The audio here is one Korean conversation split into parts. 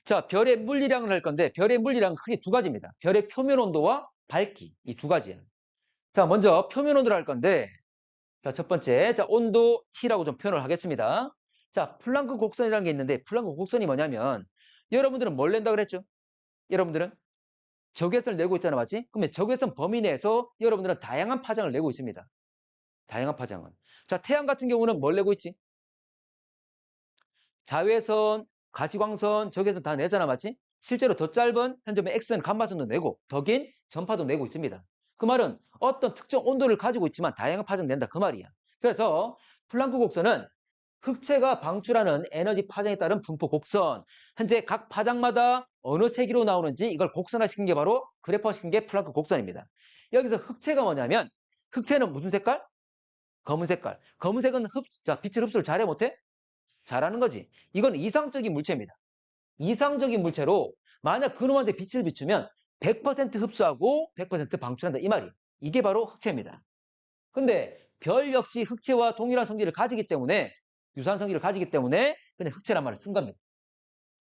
자, 별의 물리량을 할 건데 별의 물리량은 크게 두 가지입니다. 별의 표면 온도와 밝기 이 두 가지예요. 자, 먼저 표면 온도를 할 건데 자, 첫 번째 자, 온도 T라고 좀 표현을 하겠습니다. 자, 플랑크 곡선이라는 게 있는데 플랑크 곡선이 뭐냐면 여러분들은 뭘 낸다 그랬죠? 여러분들은 적외선을 내고 있잖아, 맞지? 그러면 적외선 범위 내에서 여러분들은 다양한 파장을 내고 있습니다. 다양한 파장은. 자, 태양 같은 경우는 뭘 내고 있지? 자외선, 가시광선, 적외선 다 내잖아, 맞지? 실제로 더 짧은 현점의 X는 감마선도 내고 더 긴 전파도 내고 있습니다. 그 말은 어떤 특정 온도를 가지고 있지만 다양한 파장 낸다 그 말이야. 그래서 플랑크 곡선은 흑체가 방출하는 에너지 파장에 따른 분포 곡선. 현재 각 파장마다 어느 세기로 나오는지 이걸 곡선화시킨 게 바로 그래퍼화시킨 게 플랑크 곡선입니다. 여기서 흑체가 뭐냐면 흑체는 무슨 색깔? 검은 색깔. 검은색은 자, 빛을 흡수를 잘해 못해? 잘하는 거지. 이건 이상적인 물체입니다. 이상적인 물체로 만약 그놈한테 빛을 비추면 100% 흡수하고 100% 방출한다 이 말이. 이게 바로 흑체입니다. 근데 별 역시 흑체와 동일한 성질을 가지기 때문에 유사한 성질을 가지기 때문에 그냥 흑체란 말을 쓴 겁니다.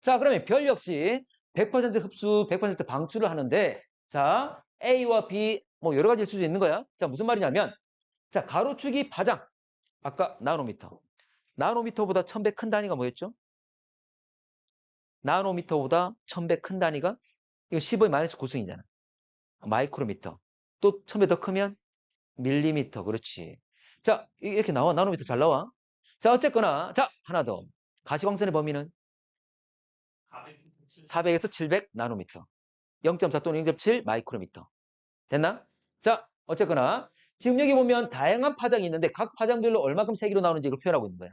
자, 그러면 별 역시 100% 흡수, 100% 방출을 하는데 자, A와 B 뭐 여러 가지일 수도 있는 거야. 자, 무슨 말이냐면 자, 가로축이 파장. 아까 나노미터. 나노미터보다 1000배 큰 단위가 뭐였죠? 나노미터보다 1000배 큰 단위가 이거 10의 마이너스 9승이잖아. 마이크로미터. 또 1000배 더 크면 밀리미터. 그렇지. 자, 이렇게 나와. 나노미터 잘 나와. 자, 어쨌거나 자, 하나 더. 가시광선의 범위는 400에서 700 나노미터. 0.4 또는 0.7 마이크로미터. 됐나? 자, 어쨌거나 지금 여기 보면 다양한 파장이 있는데 각 파장별로 얼마큼 세기로 나오는지 이걸 표현하고 있는 거야.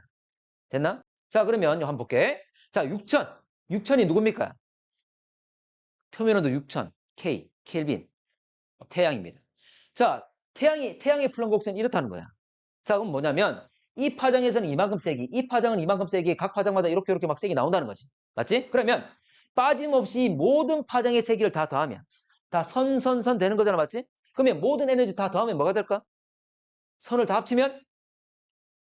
됐나? 자, 그러면 한번 볼게. 자, 6000. 6000이 누굽니까? 표면온도 6000 K, 켈빈. 태양입니다. 자, 태양의 플랑 곡선이 이렇다는 거야. 자, 그럼 뭐냐면 이 파장에서는 이만큼 세기, 이 파장은 이만큼 세기, 각 파장마다 이렇게 막 세기 나온다는 거지. 맞지? 그러면 빠짐없이 모든 파장의 세기를 다 더하면 다 선 되는 거잖아. 맞지? 그러면 모든 에너지 다 더하면 뭐가 될까? 선을 다 합치면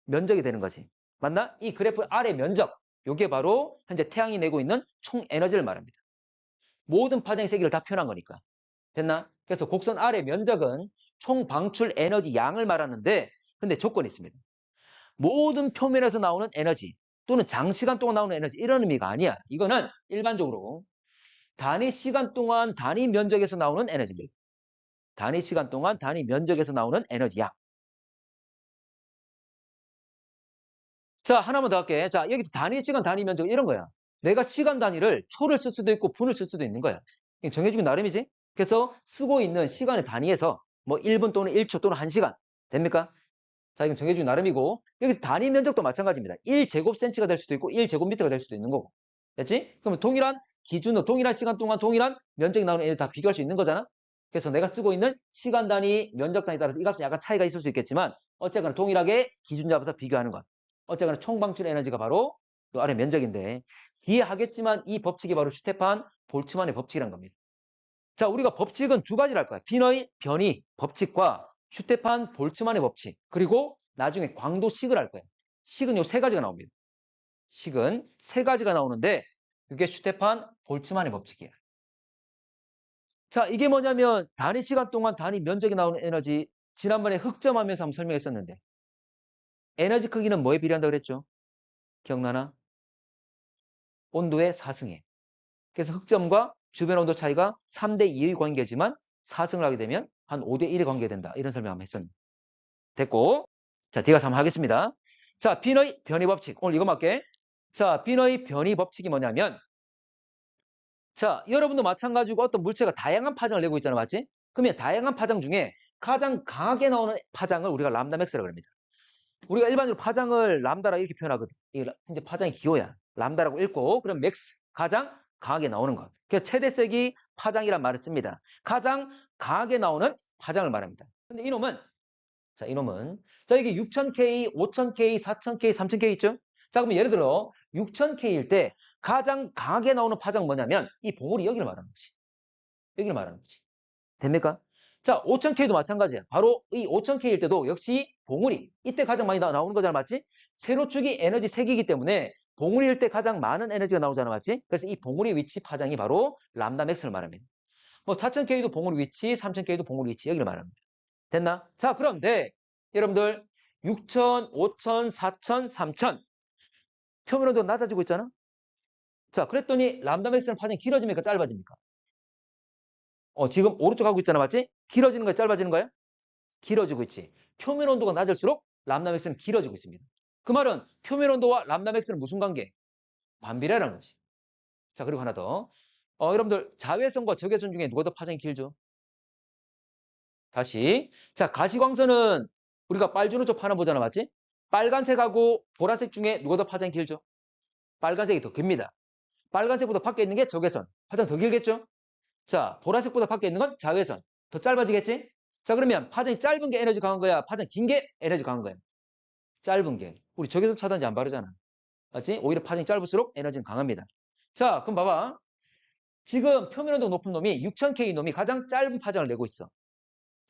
면적이 되는 거지. 맞나? 이 그래프 아래 면적. 요게 바로 현재 태양이 내고 있는 총 에너지를 말합니다. 모든 파장의 세기를 다 표현한 거니까. 됐나? 그래서 곡선 아래 면적은 총 방출 에너지 양을 말하는데 근데 조건이 있습니다. 모든 표면에서 나오는 에너지 또는 장시간 동안 나오는 에너지 이런 의미가 아니야. 이거는 일반적으로 단위 시간 동안 단위 면적에서 나오는 에너지입니다. 단위 시간 동안 단위 면적에서 나오는 에너지 양. 자, 하나만 더 할게. 자, 여기서 단위 시간 단위 면적 이런 거야. 내가 시간 단위를 초를 쓸 수도 있고 분을 쓸 수도 있는 거야. 정해주기 나름이지. 그래서 쓰고 있는 시간의 단위에서 뭐 1분 또는 1초 또는 1시간 됩니까? 자, 이건 정해주기 나름이고 여기서 단위 면적도 마찬가지입니다. 1제곱센치가 될 수도 있고 1제곱미터가 될 수도 있는 거고. 됐지? 그러면 동일한 기준으로 동일한 시간 동안 동일한 면적이 나오는 애들 다 비교할 수 있는 거잖아. 그래서 내가 쓰고 있는 시간 단위, 면적 단위에 따라서 이 값은 약간 차이가 있을 수 있겠지만 어쨌거나 동일하게 기준 잡아서 비교하는 것. 어쨌거나 총 방출 에너지가 바로 또 아래 면적인데 이해하겠지만 이 법칙이 바로 슈테판 볼츠만의 법칙이란 겁니다. 자, 우리가 법칙은 두 가지를 할 거야. 빈의 변이 법칙과 슈테판 볼츠만의 법칙 그리고 나중에 광도식을 할 거예요. 식은 요 세 가지가 나옵니다. 식은 세 가지가 나오는데 이게 슈테판 볼츠만의 법칙이에요. 자, 이게 뭐냐면 단위 시간 동안 단위 면적이 나오는 에너지 지난번에 흑점하면서 한번 설명했었는데 에너지 크기는 뭐에 비례한다고 그랬죠? 기억나나? 온도의 4승에. 그래서 흑점과 주변 온도 차이가 3대 2의 관계지만 4승을 하게 되면 한 5대 1의 관계가 된다. 이런 설명 한번 했었는데. 됐고. 자, 뒤가서 한번 하겠습니다. 자, 빈의 변이 법칙. 오늘 이거 맞게. 자, 빈의 변이 법칙이 뭐냐면 자, 여러분도 마찬가지고 어떤 물체가 다양한 파장을 내고 있잖아. 맞지? 그러면 다양한 파장 중에 가장 강하게 나오는 파장을 우리가 람다 맥스라고 합니다. 우리가 일반적으로 파장을 람다라 이렇게 표현하거든. 이게 이제 파장의 기호야. 람다라고 읽고 그럼 맥스 가장 강하게 나오는 것. 그래서 최대색이 파장이란 말을 씁니다. 가장 강하게 나오는 파장을 말합니다. 근데 이놈은 자 이게 6000K, 5000K, 4000K, 3000K 있죠? 자 그러면 예를 들어 6000K일 때 가장 강하게 나오는 파장은 뭐냐면 이 봉우리 여기를 말하는 거지. 여기를 말하는 거지. 됩니까? 자, 5000K도 마찬가지야. 바로 이 5000K일 때도 역시 봉우리. 이때 가장 많이 나오는 거잖아. 맞지? 세로축이 에너지 색이기 때문에 봉우리일 때 가장 많은 에너지가 나오잖아, 맞지? 그래서 이 봉우리 위치 파장이 바로 람다 맥스를 말합니다. 뭐 4000K도 봉우리 위치, 3000K도 봉우리 위치 여기를 말합니다. 됐나? 자, 그런데 여러분들 6000, 5000, 4000, 3000 표면 온도가 낮아지고 있잖아? 자, 그랬더니 람다 맥스는 파장이 길어집니까? 짧아집니까? 지금 오른쪽 하고 있잖아, 맞지? 길어지는 거야, 짧아지는 거야? 길어지고 있지. 표면 온도가 낮을수록 람다 맥스는 길어지고 있습니다. 그 말은 표면 온도와 람다 맥스는 무슨 관계? 반비례라는 거지. 자, 그리고 하나 더. 여러분들 자외선과 적외선 중에 누가 더 파장이 길죠? 다시. 자, 가시광선은 우리가 빨주노 쪽 파나 보잖아, 맞지? 빨간색하고 보라색 중에 누가 더 파장이 길죠? 빨간색이 더 깁니다. 빨간색보다 밖에 있는 게 적외선. 파장 더 길겠죠? 자, 보라색보다 밖에 있는 건 자외선. 더 짧아지겠지? 자, 그러면 파장이 짧은 게 에너지 강한 거야? 파장 긴 게 에너지 강한 거야? 짧은 게. 우리 적외선 차단제 안 바르잖아. 맞지? 오히려 파장이 짧을수록 에너지는 강합니다. 자, 그럼 봐봐. 지금 표면 온도 높은 놈이 6000K 놈이 가장 짧은 파장을 내고 있어.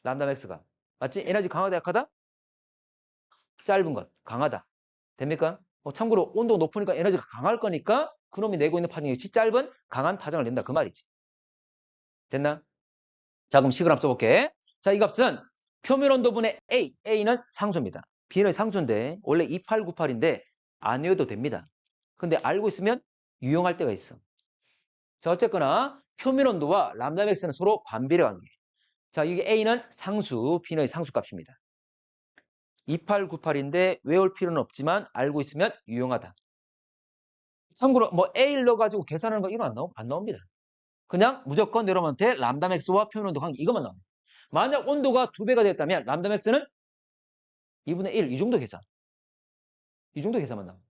람다 맥스가. 맞지? 에너지 강하다 약하다? 짧은 것. 강하다. 됩니까? 참고로 온도가 높으니까 에너지가 강할 거니까 그놈이 내고 있는 파장이 짧은 강한 파장을 낸다. 그 말이지. 됐나? 자, 그럼 식을 한번 써볼게. 자, 이 값은 표면 온도분의 A. A는 상수입니다. B는 상수인데 원래 2898인데 안 외워도 됩니다. 근데 알고 있으면 유용할 때가 있어. 자, 어쨌거나 표면 온도와 람다 맥스는 서로 반비례 관계. 자, 이게 A는 상수, B는 상수값입니다. 2898인데 외울 필요는 없지만 알고 있으면 유용하다. 참고로 뭐 A를 넣어가지고 계산하는 거 이거 안 나옵니다. 그냥 무조건 여러분한테 람다 맥스와 표면 온도 관계 이것만 나옵니다. 만약 온도가 2배가 됐다면 람다 맥스는 2분의 1, 이 정도 계산. 이 정도 계산만 나옵니다.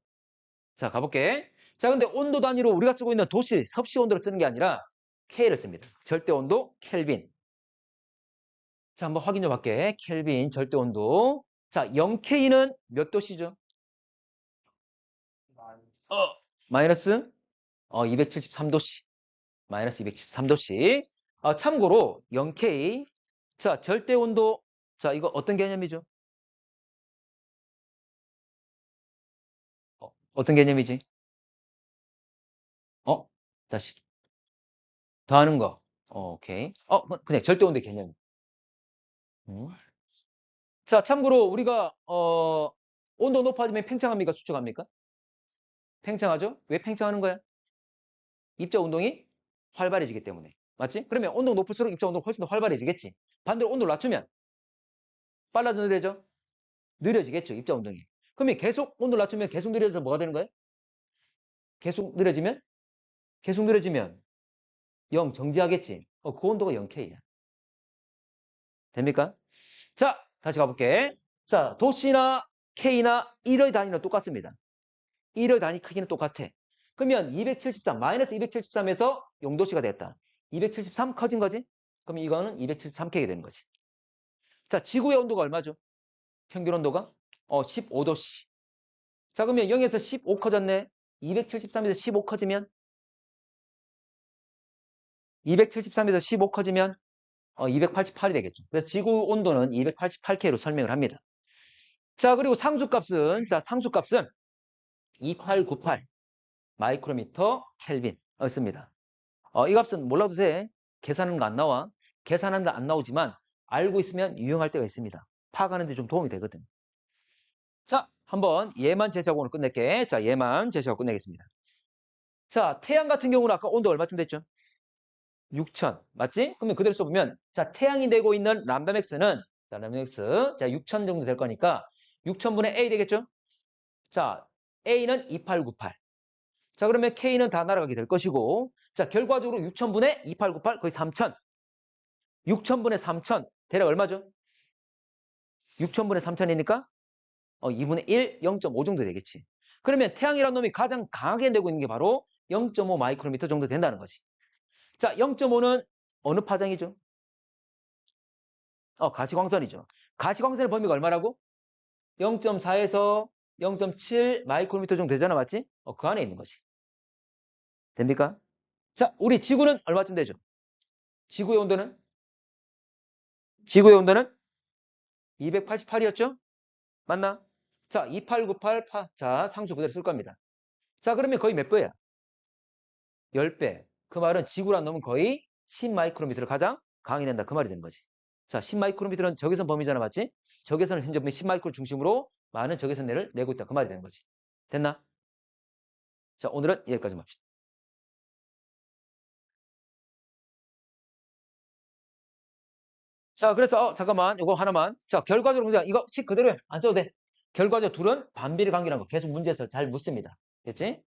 자, 가볼게. 자, 근데 온도 단위로 우리가 쓰고 있는 도시, 섭씨 온도를 쓰는 게 아니라 K를 씁니다. 절대 온도, 켈빈. 자, 한번 확인 좀 할게. 켈빈, 절대 온도. 자, 0K는 몇 도씨죠? 마이너스 273도씨. 마이너스 273도씨. 참고로 0K. 자, 절대 온도. 자, 이거 어떤 개념이죠? 어떤 개념이지? 어? 다시. 더하는 거. 오케이. 그냥 절대 온도의 개념. 음. 자, 참고로 우리가 온도 높아지면 팽창합니까? 수축합니까? 팽창하죠? 왜 팽창하는 거야? 입자 운동이 활발해지기 때문에. 맞지? 그러면 온도가 높을수록 입자 운동이 훨씬 더 활발해지겠지. 반대로 온도를 낮추면 빨라져 느려져? 느려지겠죠. 입자 운동이. 그러면 계속 온도를 낮추면 계속 느려져서 뭐가 되는 거예요? 계속 느려지면? 계속 느려지면 0 정지하겠지. 그 온도가 0K야. 됩니까? 자, 다시 가볼게. 자, 도시나 K나 1의 단위는 똑같습니다. 1의 단위 크기는 똑같아. 그러면 273, 마이너스 273에서 0도씨가 됐다. 273 커진 거지? 그럼 이거는 273K가 되는 거지. 자, 지구의 온도가 얼마죠? 평균 온도가? 15도씨. 자, 그러면 0에서 15 커졌네. 273에서 15 커지면? 273에서 15 커지면? 288이 되겠죠. 그래서 지구 온도는 288K로 설명을 합니다. 자, 그리고 상수값은, 자, 상수값은 2898 마이크로미터 켈빈 씁니다. 이 값은 몰라도 돼. 계산하는 거 안 나와. 계산하는 거 안 나오지만 알고 있으면 유용할 때가 있습니다. 파악하는 데 좀 도움이 되거든. 자, 한번 얘만 제시하고 오늘 끝낼게. 자, 얘만 제시하고 끝내겠습니다. 자, 태양 같은 경우는 아까 온도 얼마쯤 됐죠? 6000. 맞지? 그러면 그대로 써보면 자, 태양이 내고 있는 람다 맥스는 자, 람다 맥스 자, 6000 정도 될 거니까 6000분의 A 되겠죠? 자, A는 2898. 자, 그러면 K는 다 날아가게 될 것이고 자, 결과적으로 6000분의 2898 거의 3000. 6000분의 3000 대략 얼마죠? 6000분의 3000이니까 2분의 1, 0.5 정도 되겠지. 그러면 태양이라는 놈이 가장 강하게 내고 있는 게 바로 0.5 마이크로미터 정도 된다는 거지. 자, 0.5는 어느 파장이죠? 가시광선이죠. 가시광선의 범위가 얼마라고? 0.4에서 0.7 마이크로미터 정도 되잖아, 맞지? 그 안에 있는 거지. 됩니까? 자, 우리 지구는 얼마쯤 되죠? 지구의 온도는? 지구의 온도는 288이었죠? 맞나? 자, 2898, 자, 상수 그대로 쓸 겁니다. 자, 그러면 거의 몇 배야? 10배. 그 말은 지구랑 놈은 거의 10마이크로미터를 가장 강해낸다. 그 말이 되는 거지. 자, 10마이크로미터는 적외선 범위잖아, 맞지? 적외선을 현재 보면 10마이크로 중심으로 많은 적외선을 내고 있다. 그 말이 되는 거지. 됐나? 자, 오늘은 여기까지 합시다. 자, 그래서 잠깐만. 이거 하나만. 자, 결과적으로 문제 이거 식 그대로 해. 안 써도 돼. 결과적으로 둘은 반비례 관계라는 거 계속 문제에서 잘 묻습니다. 됐지?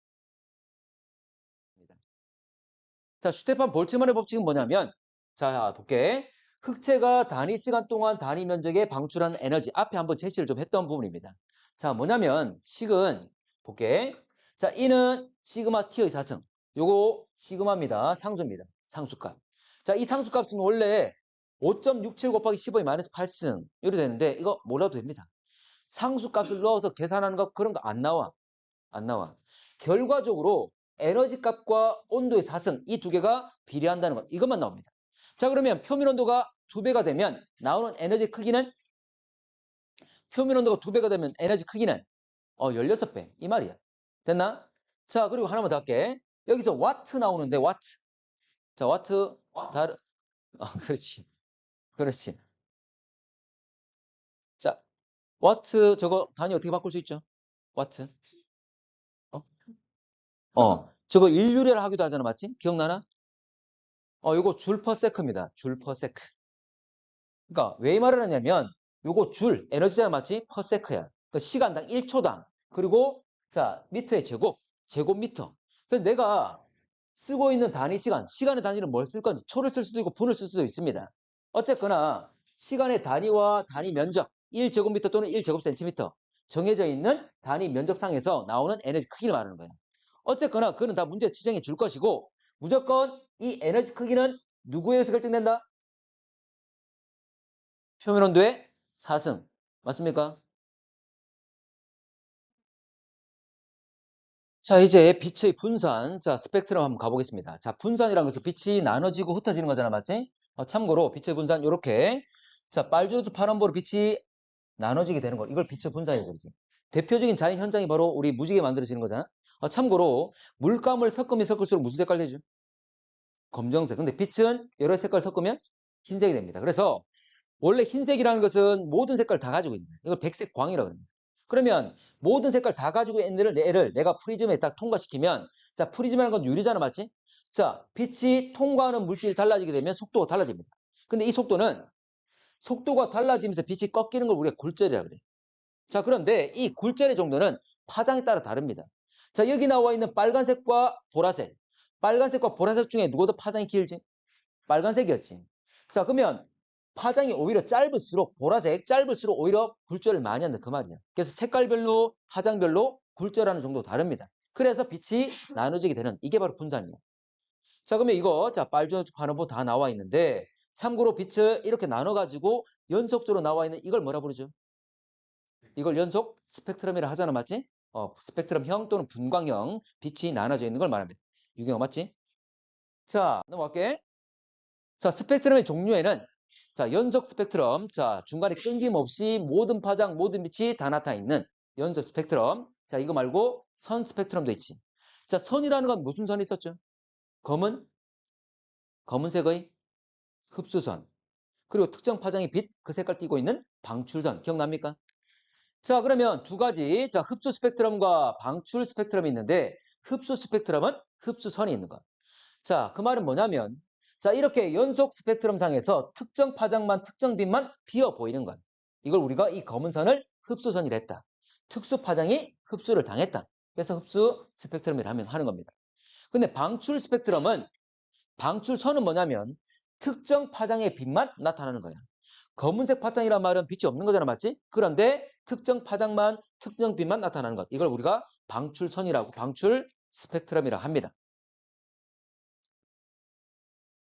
자, 슈테판 볼츠만의 법칙은 뭐냐면, 자, 볼게. 흑체가 단위 시간 동안 단위 면적에 방출하는 에너지. 앞에 한번 제시를 좀 했던 부분입니다. 자, 뭐냐면, 식은, 볼게. 자, 이는 시그마 t의 사승. 요거 시그마입니다. 상수입니다. 상수값. 자, 이 상수값은 원래 5.67 곱하기 15의 마이너스 8승. 이렇게 되는데, 이거 몰라도 됩니다. 상수값을 넣어서 계산하는 거 그런 거 안 나와. 안 나와. 결과적으로 에너지 값과 온도의 사승 이 두 개가 비례한다는 것. 이것만 나옵니다. 자, 그러면 표면 온도가 2배가 되면 나오는 에너지 크기는 표면 온도가 2배가 되면 에너지 크기는 16배. 이 말이야. 됐나? 자, 그리고 하나만 더 할게. 여기서 와트 나오는데 와트. 자, 와트 다르 그렇지. 그렇지. 자, 와트 저거 단위 어떻게 바꿀 수 있죠? 와트. 어? 저거 일유례를 하기도 하잖아. 맞지? 기억나나? 요거 줄 퍼세크입니다. 줄 퍼세크. 그러니까 왜 이 말을 하냐면 요거 줄 에너지잖아 맞지? 퍼세크야. 그 시간당 1초당. 그리고 자 미터의 제곱, 제곱미터. 그래서 내가 쓰고 있는 단위 시간, 시간의 단위는 뭘 쓸 건지 초를 쓸 수도 있고 분을 쓸 수도 있습니다. 어쨌거나 시간의 단위와 단위 면적 1제곱미터 또는 1제곱센티미터 정해져 있는 단위 면적상에서 나오는 에너지 크기를 말하는 거야. 어쨌거나 그거는 다 문제 지정해 줄 것이고 무조건 이 에너지 크기는 누구에 의해서 결정된다? 표면 온도의 4승. 맞습니까? 자, 이제 빛의 분산. 자, 스펙트럼 한번 가보겠습니다. 자, 분산이라는 것은 빛이 나눠지고 흩어지는 거잖아. 맞지? 참고로 빛의 분산, 요렇게. 자, 빨주노초 파란보로 빛이 나눠지게 되는 거. 이걸 빛의 분산이라고 그러지. 대표적인 자연 현상이 바로 우리 무지개 만들어지는 거잖아. 참고로 물감을 섞으면 섞을수록 무슨 색깔 되죠? 검정색. 근데 빛은 여러 색깔 섞으면 흰색이 됩니다. 그래서 원래 흰색이라는 것은 모든 색깔 다 가지고 있는 거예요. 이걸 백색 광이라고 합니다. 그러면 모든 색깔 다 가지고 있는 애를 내가 프리즘에 딱 통과시키면 자, 프리즘이라는 건 유리잖아, 맞지? 자, 빛이 통과하는 물질이 달라지게 되면 속도가 달라집니다. 근데 이 속도가 달라지면서 빛이 꺾이는 걸 우리가 굴절이라고 그래요. 자, 그런데 이 굴절의 정도는 파장에 따라 다릅니다. 자, 여기 나와 있는 빨간색과 보라색. 빨간색과 보라색 중에 누가 더 파장이 길지? 빨간색이었지. 자, 그러면 파장이 오히려 짧을수록 보라색 짧을수록 오히려 굴절을 많이 한다 그 말이야. 그래서 색깔별로 파장별로 굴절하는 정도가 다릅니다. 그래서 빛이 나눠지게 되는 이게 바로 분산이야. 자, 그러면 이거 자 빨주노초 파란보 다 나와 있는데 참고로 빛을 이렇게 나눠가지고 연속적으로 나와 있는 이걸 뭐라 부르죠? 이걸 연속 스펙트럼이라 하잖아, 맞지? 스펙트럼형 또는 분광형 빛이 나눠져 있는 걸 말합니다. 유경아 맞지? 자, 넘어갈게. 자, 스펙트럼의 종류에는 자, 연속 스펙트럼. 자, 중간에 끊김없이 모든 파장, 모든 빛이 다 나타나 있는 연속 스펙트럼. 자, 이거 말고 선 스펙트럼도 있지. 자, 선이라는 건 무슨 선이 있었죠? 검은, 검은색의 흡수선. 그리고 특정 파장의 빛, 그 색깔 띠고 있는 방출선. 기억납니까? 자, 그러면 두 가지. 자, 흡수 스펙트럼과 방출 스펙트럼이 있는데 흡수 스펙트럼은 흡수선이 있는 것. 자, 그 말은 뭐냐면 자, 이렇게 연속 스펙트럼 상에서 특정 파장만 특정 빛만 비어 보이는 것. 이걸 우리가 이 검은 선을 흡수선이라 했다. 특수 파장이 흡수를 당했다. 그래서 흡수 스펙트럼이라면 하는 겁니다. 근데 방출 스펙트럼은 방출선은 뭐냐면 특정 파장의 빛만 나타나는 거야. 검은색 파장이란 말은 빛이 없는 거잖아, 맞지? 그런데 특정 파장만 특정 빛만 나타나는 것. 이걸 우리가 방출선이라고 방출 스펙트럼이라 합니다.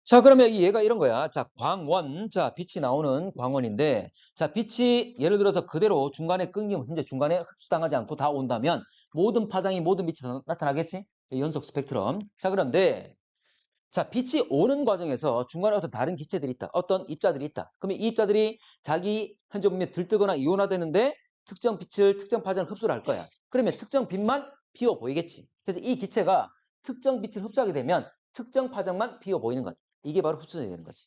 자, 그러면 얘가 이런 거야. 자, 광원. 자, 빛이 나오는 광원인데, 자, 빛이 예를 들어서 그대로 중간에 끊김, 이제 중간에 흡수당하지 않고 다 온다면, 모든 파장이 모든 빛이 나타나겠지? 연속 스펙트럼. 자, 그런데, 자, 빛이 오는 과정에서 중간에 어떤 다른 기체들이 있다. 어떤 입자들이 있다. 그러면 이 입자들이 자기 현재 보면 들뜨거나 이온화되는데, 특정 빛을, 특정 파장을 흡수를 할 거야. 그러면 특정 빛만 비어 보이겠지. 그래서 이 기체가 특정 빛을 흡수하게 되면 특정 파장만 비어 보이는 것. 이게 바로 흡수선이 되는 거지.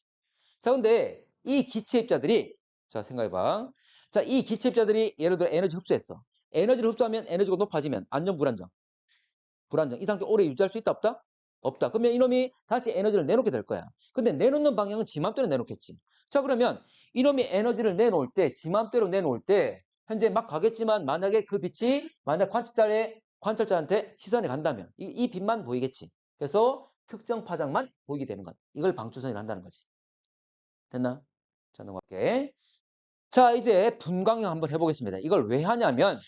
자, 근데 이 기체 입자들이, 자, 생각해봐. 자, 이 기체 입자들이 예를 들어 에너지 흡수했어. 에너지를 흡수하면 에너지가 높아지면 안정, 불안정. 불안정. 이 상태 오래 유지할 수 있다, 없다? 없다. 그러면 이놈이 다시 에너지를 내놓게 될 거야. 근데 내놓는 방향은 지 맘대로 내놓겠지. 자, 그러면 이놈이 에너지를 내놓을 때, 지 맘대로 내놓을 때, 현재 막 가겠지만 만약에 그 빛이 만약 관찰자한테 시선이 간다면 이 빛만 보이겠지. 그래서 특정 파장만 보이게 되는 것. 이걸 방추선이라 한다는 거지. 됐나? 자, 넘어갈게. 자, 이제 분광형 한번 해보겠습니다. 이걸 왜 하냐면,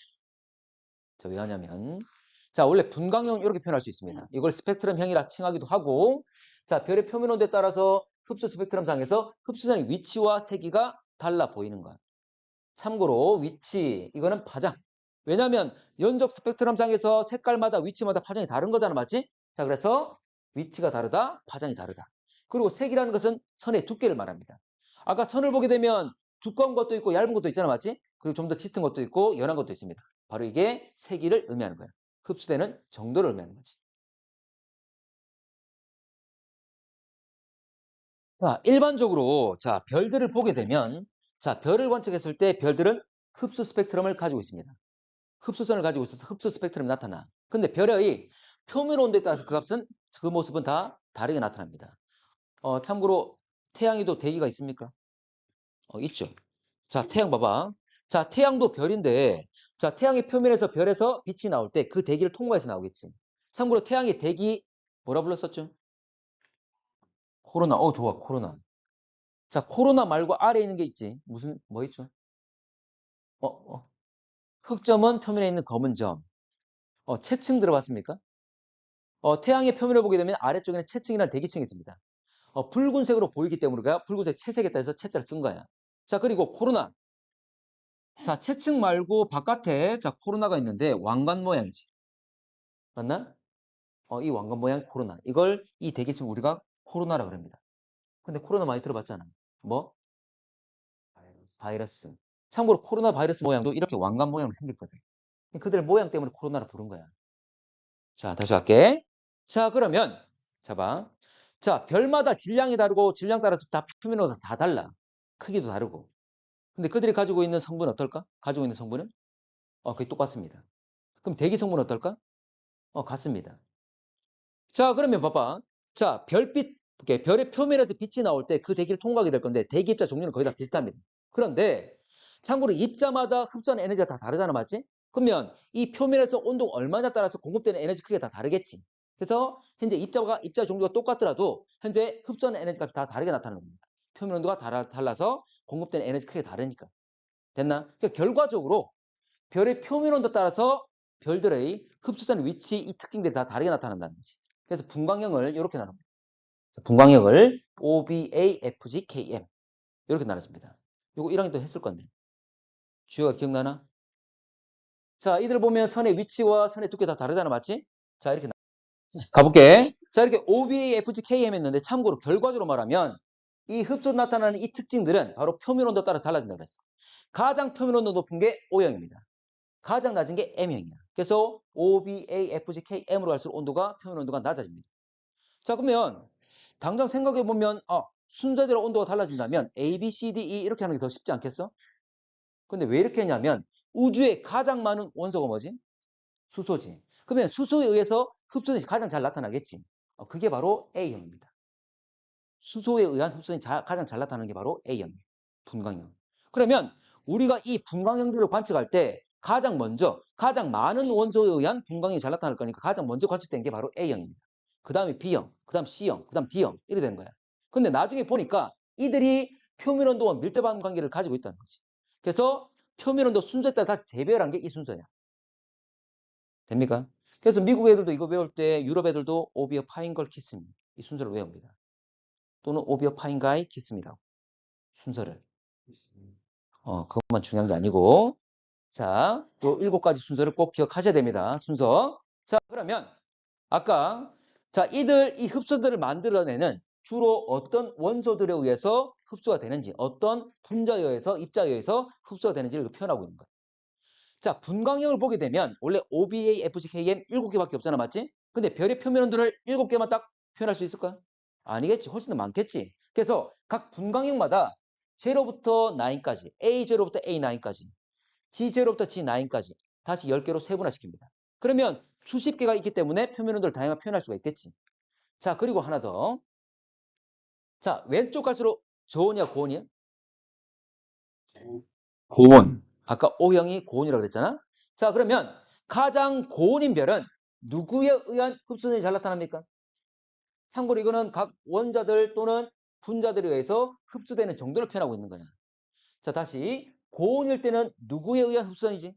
자, 원래 분광형 이렇게 표현할 수 있습니다. 이걸 스펙트럼형이라 칭하기도 하고, 자, 별의 표면 온도에 따라서 흡수 스펙트럼상에서 흡수선의 위치와 세기가 달라 보이는 거야. 참고로 위치, 이거는 파장. 왜냐하면 연속 스펙트럼상에서 색깔마다 위치마다 파장이 다른 거잖아, 맞지? 자, 그래서 위치가 다르다, 파장이 다르다. 그리고 색이라는 것은 선의 두께를 말합니다. 아까 선을 보게 되면 두꺼운 것도 있고 얇은 것도 있잖아, 맞지? 그리고 좀 더 짙은 것도 있고 연한 것도 있습니다. 바로 이게 세기를 의미하는 거야. 흡수되는 정도를 의미하는 거지. 자, 일반적으로 자, 별들을 보게 되면 자, 별을 관측했을 때 별들은 흡수 스펙트럼을 가지고 있습니다. 흡수선을 가지고 있어서 흡수 스펙트럼이 나타나. 근데 별의 표면 온도에 따라서 그 값은 그 모습은 다 다르게 나타납니다. 참고로 태양에도 대기가 있습니까? 있죠. 자, 태양 봐봐. 자, 태양도 별인데 자, 태양의 표면에서 별에서 빛이 나올 때 그 대기를 통과해서 나오겠지. 참고로 태양의 대기 뭐라 불렀었죠? 코로나. 좋아. 코로나. 자, 코로나 말고 아래에 있는 게 있지. 무슨 뭐 있죠? 어, 어. 흑점은 표면에 있는 검은 점. 채층 들어봤습니까? 태양의 표면을 보게 되면 아래쪽에는 채층이라는 대기층이 있습니다. 붉은색으로 보이기 때문에 붉은색 채색에다 해서 채자를 쓴 거야. 자, 그리고 코로나. 자, 채층 말고 바깥에 자, 코로나가 있는데 왕관 모양이지. 맞나? 이 왕관 모양 코로나. 이걸 이 대기층 우리가 코로나라고 합니다. 근데 코로나 많이 들어봤잖아. 뭐? 바이러스. 참고로 코로나 바이러스 모양도 이렇게 왕관 모양으로 생겼거든. 그들 모양 때문에 코로나라 부른 거야. 자, 다시 할게. 자, 그러면 자 봐. 자, 별마다 질량이 다르고 질량 따라서 다 표면으로 다 달라. 크기도 다르고. 근데 그들이 가지고 있는 성분은 어떨까? 가지고 있는 성분은? 거의 똑같습니다. 그럼 대기 성분은 어떨까? 같습니다. 자, 그러면 봐봐. 자, 별빛, 이렇게 별의 표면에서 빛이 나올 때 그 대기를 통과하게 될 건데 대기 입자 종류는 거의 다 비슷합니다. 그런데 참고로 입자마다 흡수하는 에너지가 다 다르잖아, 맞지? 그러면 이 표면에서 온도가 얼마냐에 따라서 공급되는 에너지 크기가 다 다르겠지. 그래서 현재 입자 종류가 똑같더라도 현재 흡수하는 에너지 값이 다 다르게 나타나는 겁니다. 표면 온도가 달라서 공급되는 에너지 크기가 다르니까. 됐나? 그러니까 결과적으로 별의 표면 온도에 따라서 별들의 흡수선 위치 이 특징들이 다 다르게 나타난다는 거지. 그래서 분광형을 이렇게 나눕니다. 분광형을 OBA, FG, KM 이렇게 나눴습니다. 이거 1학년 때 했을 건데. 주요가 기억나나? 자, 이들 보면 선의 위치와 선의 두께 다 다르잖아, 맞지? 자, 이렇게 가볼게. 자, 이렇게 OBA, FG, KM 했는데 참고로 결과적으로 말하면 이 흡수 나타나는 이 특징들은 바로 표면 온도에 따라 달라진다고 그랬어. 가장 표면 온도 높은 게 O형입니다. 가장 낮은 게 M형이야. 그래서 OBA, FG, KM으로 갈수록 온도가 표면 온도가 낮아집니다. 자, 그러면 당장 생각해보면 순서대로 온도가 달라진다면 A, B, C, D, E 이렇게 하는 게 더 쉽지 않겠어? 근데 왜 이렇게 했냐면 우주에 가장 많은 원소가 뭐지? 수소지. 그러면 수소에 의해서 흡수선이 가장 잘 나타나겠지. 그게 바로 A형입니다. 수소에 의한 흡수선이 가장 잘 나타나는 게 바로 A형이에요. 분광형. 그러면 우리가 이 분광형들을 관측할 때 가장 많은 원소에 의한 분광형이 잘 나타날 거니까 가장 먼저 관측된 게 바로 A형입니다. 그 다음에 B형, 그 다음 C형, 그 다음 D형 이렇게 되는 거야. 근데 나중에 보니까 이들이 표면 온도와 밀접한 관계를 가지고 있다는 거지. 그래서 표면 온도 순서에 따라 다시 재배열한 게 이 순서야. 됩니까? 그래서 미국 애들도 이거 배울 때 유럽 애들도 오비어 파인걸 키스입니다. 이 순서를 외웁니다. 또는 오비어 파인가이 키스미라고 순서를. 그것만 중요한 게 아니고 자, 또 7가지 순서를 꼭 기억하셔야 됩니다. 순서. 자, 그러면 아까 자, 이 흡수들을 만들어내는 주로 어떤 원소들에 의해서 흡수가 되는지 어떤 분자에 의해서 입자에 의해서 흡수가 되는지를 표현하고 있는 거예요. 자, 분광형을 보게 되면 원래 OBA, FG, KM 7개밖에 없잖아. 맞지? 근데 별의 표면원도를 7개만 딱 표현할 수 있을까? 아니겠지. 훨씬 더 많겠지. 그래서 각 분광형마다 0부터 9까지, A0부터 A9까지, G0부터 G9까지 다시 10개로 세분화시킵니다. 그러면 수십 개가 있기 때문에 표면원도를 다양하게 표현할 수가 있겠지. 자, 그리고 하나 더. 자, 왼쪽 갈수록 저온이야, 고온이야? 고온. 아까 O형이 고온이라고 그랬잖아. 자, 그러면 가장 고온인 별은 누구에 의한 흡수전이 잘 나타납니까? 참고로 이거는 각 원자들 또는 분자들에 의해서 흡수되는 정도를 표현하고 있는 거야. 자, 다시 고온일 때는 누구에 의한 흡수전이지?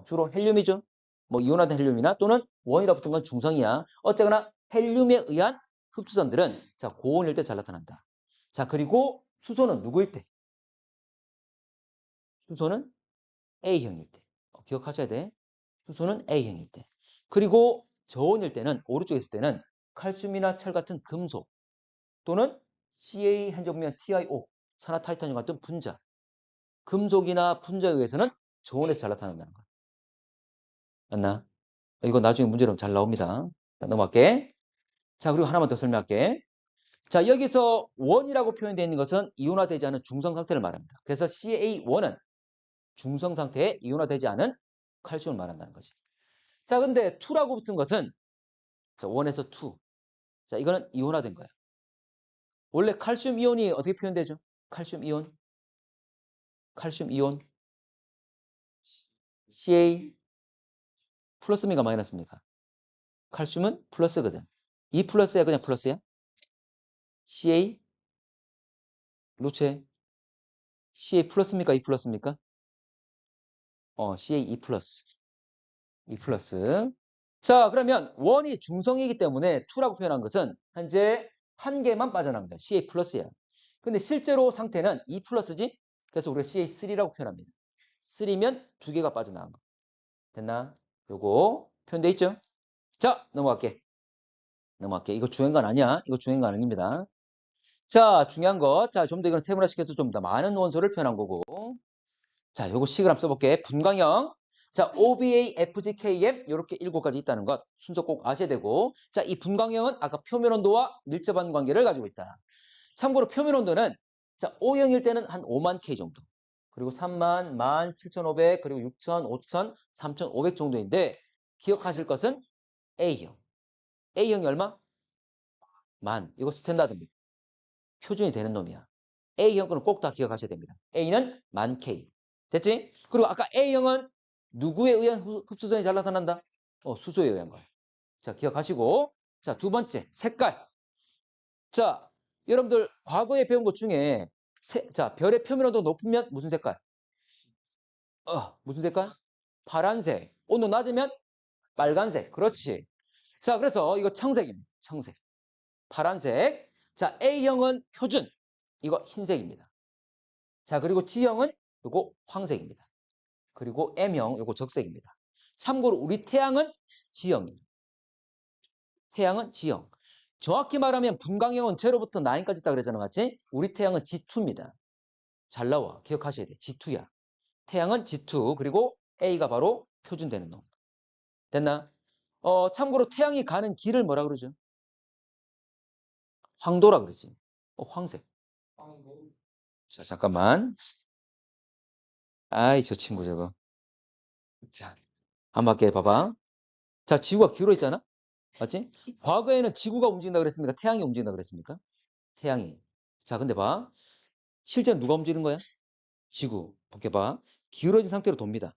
주로 헬륨이죠. 뭐 이온화된 헬륨이나 또는 원이라 붙은 건 중성이야. 어쨌거나 헬륨에 의한 흡수전들은 자, 고온일 때 잘 나타난다. 자, 그리고 수소는 누구일 때? 수소는 A형일 때. 기억하셔야 돼. 수소는 A형일 때. 그리고 저온일 때는 오른쪽에 있을 때는 칼슘이나 철 같은 금속 또는 CA 한정면 TiO, 산화타이타늄 같은 분자, 금속이나 분자에 의해서는 저온에서 잘 나타난다는 거야. 맞나? 이거 나중에 문제로 잘 나옵니다. 자, 넘어갈게. 자, 그리고 하나만 더 설명할게. 자, 여기서 원이라고 표현되어 있는 것은 이온화되지 않은 중성 상태를 말합니다. 그래서 CA1은 중성 상태에 이온화되지 않은 칼슘을 말한다는 거지. 자, 근데 2라고 붙은 것은 자, 1에서 2. 자, 이거는 이온화된 거야. 원래 칼슘 이온이 어떻게 표현되죠? 칼슘 이온. 칼슘 이온. Ca 플러스입니까? 마이너스입니까? 칼슘은 플러스거든. E 플러스야 그냥 플러스야? Ca 로체 Ca 플러스입니까? E 플러스입니까? Ca E 플러스. E 플러스. 자, 그러면 원이 중성이기 때문에 2라고 표현한 것은 현재 한 개만 빠져나갑니다. Ca 플러스야. 근데 실제로 상태는 E 플러스지? 그래서 우리가 Ca3라고 표현합니다. 3면 두 개가 빠져나간 거. 됐나? 요거 표현돼 있죠? 자, 넘어갈게. 넘어갈게. 이거 중요한 건 아니야. 이거 중요한 건 아닙니다. 자, 중요한 거. 자, 좀 더 이건 세분화시켜서 좀 더 많은 원소를 표현한 거고. 자, 요거 식을 한번 써볼게. 분광형. 자, OBA, FG, KM 이렇게 7가지 있다는 것 순서 꼭 아셔야 되고. 자, 이 분광형은 아까 표면 온도와 밀접한 관계를 가지고 있다. 참고로 표면 온도는 자, O형일 때는 한 5만 K 정도. 그리고 3만, 17,500, 그리고 6,000, 5,000, 3,500 정도인데 기억하실 것은 A형. A형이 얼마? 만. 이거 스탠다드입니다. 표준이 되는 놈이야. A형 거는 꼭 다 기억하셔야 됩니다. A는 만 K. 됐지? 그리고 아까 A형은 누구에 의한 흡수전이 잘 나타난다? 수소에 의한 거야. 자, 기억하시고. 자, 두 번째, 색깔. 자, 여러분들 과거에 배운 것 중에 자, 별의 표면 온도 높으면 무슨 색깔? 무슨 색깔? 파란색. 온도 낮으면 빨간색. 그렇지. 자, 그래서 이거 청색입니다. 청색. 파란색. 자, A형은 표준. 이거 흰색입니다. 자, 그리고 G형은 이거 황색입니다. 그리고 M형 이거 적색입니다. 참고로 우리 태양은 G형입니다. 태양은 G형. 정확히 말하면 분광형은 0부터 9까지 있다 그랬잖아. 맞지? 우리 태양은 G2입니다. 잘 나와. 기억하셔야 돼. G2야. 태양은 G2 그리고 A가 바로 표준되는 놈. 됐나? 참고로 태양이 가는 길을 뭐라 그러죠? 황도라 그러지. 황색. 자, 잠깐만. 아이, 저 친구 저거. 자, 한 바퀴 봐봐. 자, 지구가 기울어 있잖아? 맞지? 과거에는 지구가 움직인다 그랬습니까? 태양이 움직인다 그랬습니까? 태양이. 자, 근데 봐. 실제는 누가 움직이는 거야? 지구. 이렇게 봐. 기울어진 상태로 돕니다.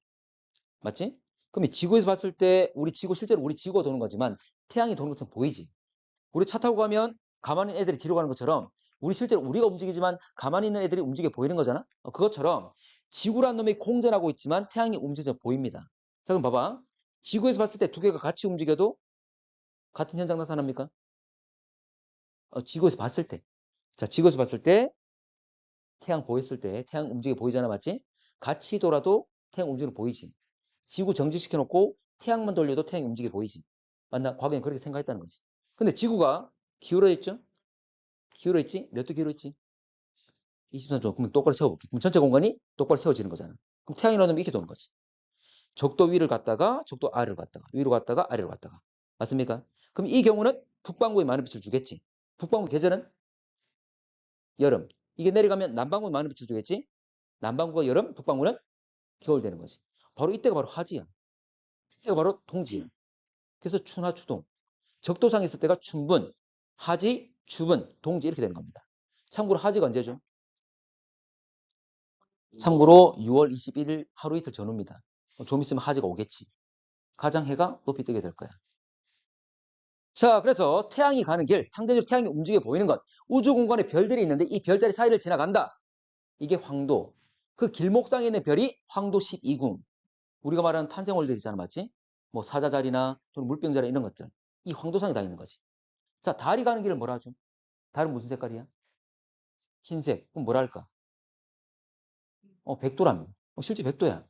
맞지? 그럼 이 지구에서 봤을 때 우리 지구 실제로 우리 지구가 도는 거지만 태양이 도는 것처럼 보이지. 우리 차 타고 가면 가만히 있는 애들이 뒤로 가는 것처럼 우리 실제로 우리가 움직이지만 가만히 있는 애들이 움직여 보이는 거잖아. 그것처럼 지구란 놈이 공전하고 있지만 태양이 움직여 보입니다. 자, 그럼 봐봐. 지구에서 봤을 때 두 개가 같이 움직여도 같은 현상 나타납니까? 지구에서 봤을 때. 자, 지구에서 봤을 때 태양 보였을 때 태양 움직여 보이잖아. 맞지? 같이 돌아도 태양 움직여 보이지. 지구 정지시켜 놓고 태양만 돌려도 태양이 움직여 보이지. 맞나? 과거엔 그렇게 생각했다는 거지. 근데 지구가 기울어 있죠? 기울어 있지? 몇 도 기울어 있지? 23도. 그럼 똑바로 세워볼게. 그럼 전체 공간이 똑바로 세워지는 거잖아. 그럼 태양이 일어나면 이렇게 도는 거지. 적도 위를 갔다가 적도 아래로 갔다가 위로 갔다가 아래로 갔다가. 맞습니까? 그럼 이 경우는 북반구에 많은 빛을 주겠지. 북반구 계절은 여름. 이게 내려가면 남반구에 많은 빛을 주겠지. 남반구가 여름, 북반구는 겨울 되는 거지. 바로 이때가 바로 하지야. 이때가 바로 동지야. 그래서 춘하, 추동. 적도상에 있을 때가 춘분, 하지, 추분, 동지 이렇게 되는 겁니다. 참고로 하지가 언제죠? 참고로 6월 21일 하루 이틀 전후입니다. 좀 있으면 하지가 오겠지. 가장 해가 높이 뜨게 될 거야. 자, 그래서 태양이 가는 길, 상대적으로 태양이 움직여 보이는 것, 우주 공간에 별들이 있는데 이 별자리 사이를 지나간다. 이게 황도. 그 길목상에 있는 별이 황도 12궁. 우리가 말하는 탄생월들 있잖아, 맞지? 뭐 사자자리나 또는 물병자리 이런 것들. 이 황도상에 다 있는 거지. 자, 달이 가는 길을 뭐라 하죠? 달은 무슨 색깔이야? 흰색. 그럼 뭐라 할까? 백도랍니다. 실제 백도야.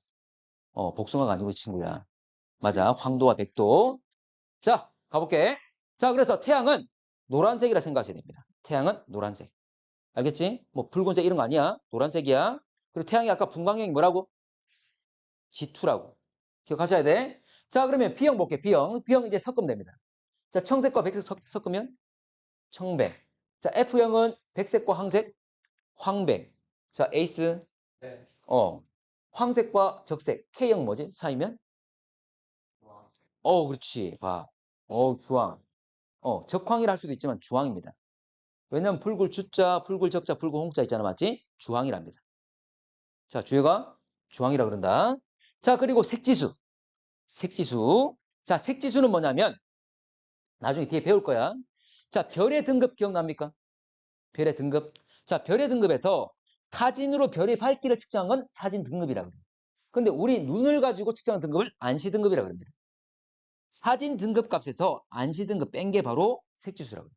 복숭아가 아니고 이 친구야. 맞아. 황도와 백도. 자, 가볼게. 자, 그래서 태양은 노란색이라 생각하셔야 됩니다. 태양은 노란색. 알겠지? 뭐 붉은색 이런 거 아니야. 노란색이야. 그리고 태양이 아까 분광형이 뭐라고? G2라고. 기억하셔야 돼. 자, 그러면 B형 볼게. B형. B형 이제 섞으면 됩니다. 자, 청색과 백색 섞으면 청백. 자, F형은 백색과 황색, 황백. 자, 에이스. 네. 황색과 적색. K형 뭐지? 사이면? 그렇지. 봐. 주황. 적황이라 할 수도 있지만 주황입니다. 왜냐면 불굴 주자, 불굴 적자, 불굴 홍자 있잖아. 맞지? 주황이랍니다. 자, 주해가 주황이라 그런다. 자, 그리고 색지수. 색지수. 자, 색지수는 뭐냐면 나중에 뒤에 배울 거야. 자, 별의 등급 기억납니까? 별의 등급. 자, 별의 등급에서 사진으로 별의 밝기를 측정한 건 사진 등급이라고 그래요. 근데 우리 눈을 가지고 측정한 등급을 안시 등급이라고 합니다. 사진 등급 값에서 안시 등급 뺀 게 바로 색지수라고 해요.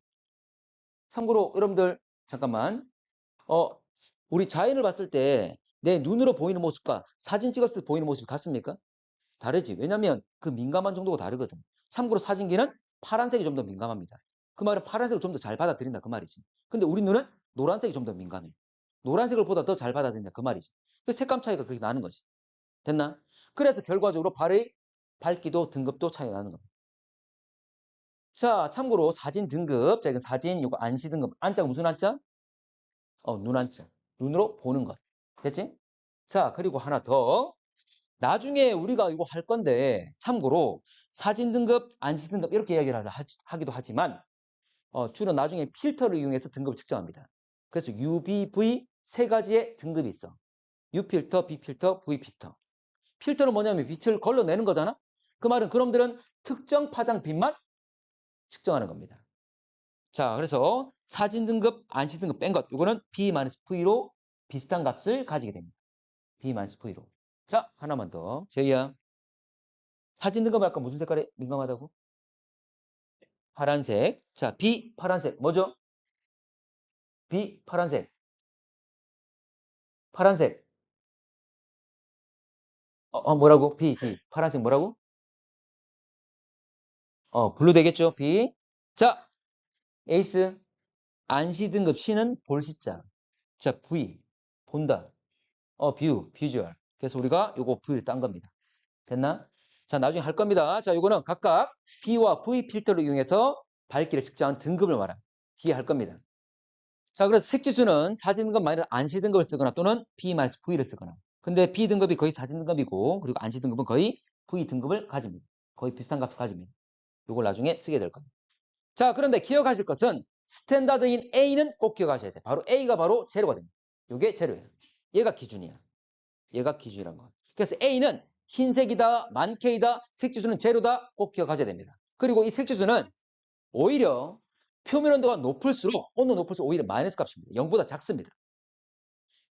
참고로 여러분들 잠깐만 우리 자연을 봤을 때 내 눈으로 보이는 모습과 사진 찍었을 때 보이는 모습이 같습니까? 다르지. 왜냐면 그 민감한 정도가 다르거든. 참고로 사진기는 파란색이 좀 더 민감합니다. 그 말은 파란색을 좀 더 잘 받아들인다 그 말이지. 근데 우리 눈은 노란색이 좀 더 민감해. 노란색을 보다 더 잘 받아들인다 그 말이지. 그 색감 차이가 그렇게 나는 거지. 됐나? 그래서 결과적으로 발의 밝기도 등급도 차이가 나는 겁니다. 자, 참고로 사진 등급, 자, 이건 사진, 이거 안시 등급. 안자가 무슨 안자? 눈안자. 눈으로 보는 것. 됐지? 자, 그리고 하나 더. 나중에 우리가 이거 할 건데, 참고로 사진 등급, 안시 등급 이렇게 이야기를 하기도 하지만, 주로 나중에 필터를 이용해서 등급을 측정합니다. 그래서 UVV 세 가지의 등급이 있어. U 필터, B 필터, V 필터. 필터는 뭐냐면 빛을 걸러내는 거잖아? 그 말은 그놈들은 특정 파장빛만 측정하는 겁니다. 자, 그래서 사진 등급, 안시 등급 뺀 것. 이거는 B-V로 비슷한 값을 가지게 됩니다. B-V로. 자, 하나만 더. 제이야. 사진 등급 아까 무슨 색깔에 민감하다고? 파란색. 자, B 파란색. 뭐죠? B 파란색. 파란색. 뭐라고? B. 파란색 뭐라고? 블루 되겠죠? B. 자, 에이스. 안시 등급 C는 볼 시자. 자, V. 본다. 비주얼. 그래서 우리가 요거 V를 딴 겁니다. 됐나? 자, 나중에 할 겁니다. 자, 요거는 각각 B와 V 필터를 이용해서 밝기를 측정한 등급을 말합니다. 뒤에 할 겁니다. 자, 그래서 색지수는 사진 등급 마이너스 안시 등급을 쓰거나 또는 B 마이너스 V를 쓰거나. 근데 B 등급이 거의 사진 등급이고 그리고 안시 등급은 거의 V 등급을 가집니다. 거의 비슷한 값을 가집니다. 요걸 나중에 쓰게 될 겁니다. 자, 그런데 기억하실 것은 스탠다드인 A는 꼭 기억하셔야 돼. 바로 A가 바로 제로가 됩니다. 요게 제로예요. 얘가 기준이야. 얘가 기준이란 거. 그래서 A는 흰색이다, 만K다, 색지수는 제로다 꼭 기억하셔야 됩니다. 그리고 이 색지수는 오히려 표면 온도가 높을수록 온도 높을수록 오히려 마이너스 값입니다. 0보다 작습니다.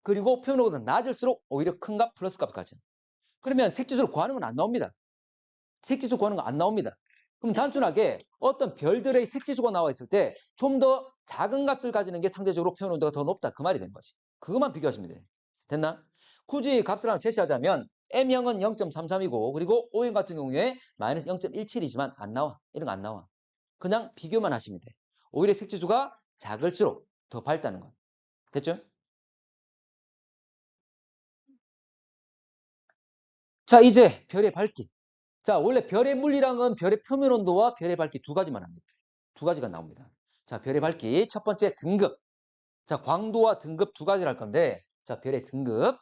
그리고 표면 온도가 낮을수록 오히려 큰 값, 플러스 값까지. 그러면 색지수를 구하는 건 안 나옵니다. 색지수 구하는 거 안 나옵니다. 그럼 단순하게 어떤 별들의 색지수가 나와 있을 때 좀 더 작은 값을 가지는 게 상대적으로 표면 온도가 더 높다. 그 말이 되는 거지. 그것만 비교하시면 돼요. 됐나? 굳이 값을 하나 제시하자면 M형은 0.33이고 그리고 O형 같은 경우에 마이너스 0.17이지만 안 나와. 이런 거 안 나와. 그냥 비교만 하시면 돼. 오히려 색지수가 작을수록 더 밝다는 거. 됐죠? 자, 이제 별의 밝기. 자, 원래 별의 물리량은 별의 표면 온도와 별의 밝기 두 가지만 합니다. 두 가지가 나옵니다. 자, 별의 밝기. 첫 번째 등급. 자, 광도와 등급 두 가지를 할 건데, 자, 별의 등급.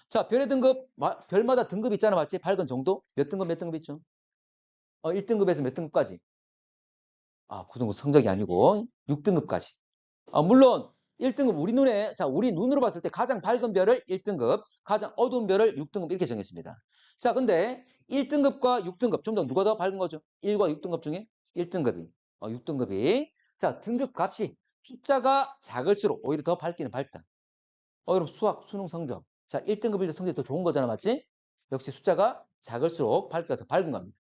자, 별의 등급, 별마다 등급 있잖아, 맞지? 밝은 정도? 몇 등급 있죠? 1등급에서 몇 등급까지? 아, 9등급 성적이 아니고, 6등급까지. 물론, 1등급, 우리 눈으로 봤을 때 가장 밝은 별을 1등급, 가장 어두운 별을 6등급 이렇게 정했습니다. 자, 근데 1등급과 6등급, 좀 더 누가 더 밝은 거죠? 1과 6등급 중에 1등급이, 6등급이. 자, 등급 값이 숫자가 작을수록 오히려 더 밝기는 밝다. 여러분 수학, 수능 성적. 자, 1등급, 1등 성적이 더 좋은 거잖아, 맞지? 역시 숫자가 작을수록 밝기가 더 밝은 겁니다.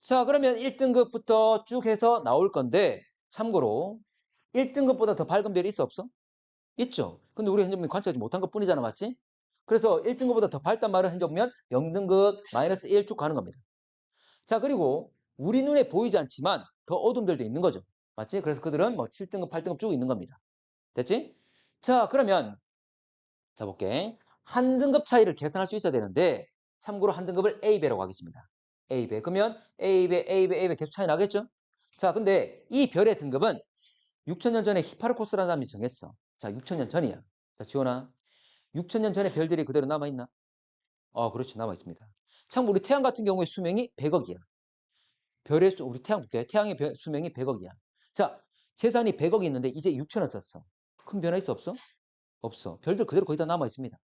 자, 그러면 1등급부터 쭉 해서 나올 건데, 참고로 1등급보다 더 밝은 별이 있어, 없어? 있죠. 근데 우리 현재 보면 관찰하지 못한 것 뿐이잖아, 맞지? 그래서 1등급보다 더 밝단 말은 현재 보면 0등급, 마이너스 1 쭉 가는 겁니다. 자, 그리고 우리 눈에 보이지 않지만 더 어두운 별도 있는 거죠. 맞지? 그래서 그들은 뭐 7등급, 8등급 쭉 있는 겁니다. 됐지? 자, 그러면 자, 볼게. 한 등급 차이를 계산할 수 있어야 되는데, 참고로 한 등급을 A배라고 하겠습니다. A배. 그러면 A배, A배, A배 계속 차이 나겠죠? 자, 근데 이 별의 등급은 6천년 전에 히파르코스라는 사람이 정했어. 자, 6천년 전이야. 자, 지원아. 6천년 전에 별들이 그대로 남아있나? 그렇지. 남아있습니다. 참, 우리 태양 같은 경우에 수명이 100억이야. 우리 태양 볼게요. 태양의 수명이 100억이야. 자, 세산이 100억이 있는데 이제 6천원 썼어. 큰 변화 있어, 없어? 없어. 별들 그대로 거의 다 남아있습니다.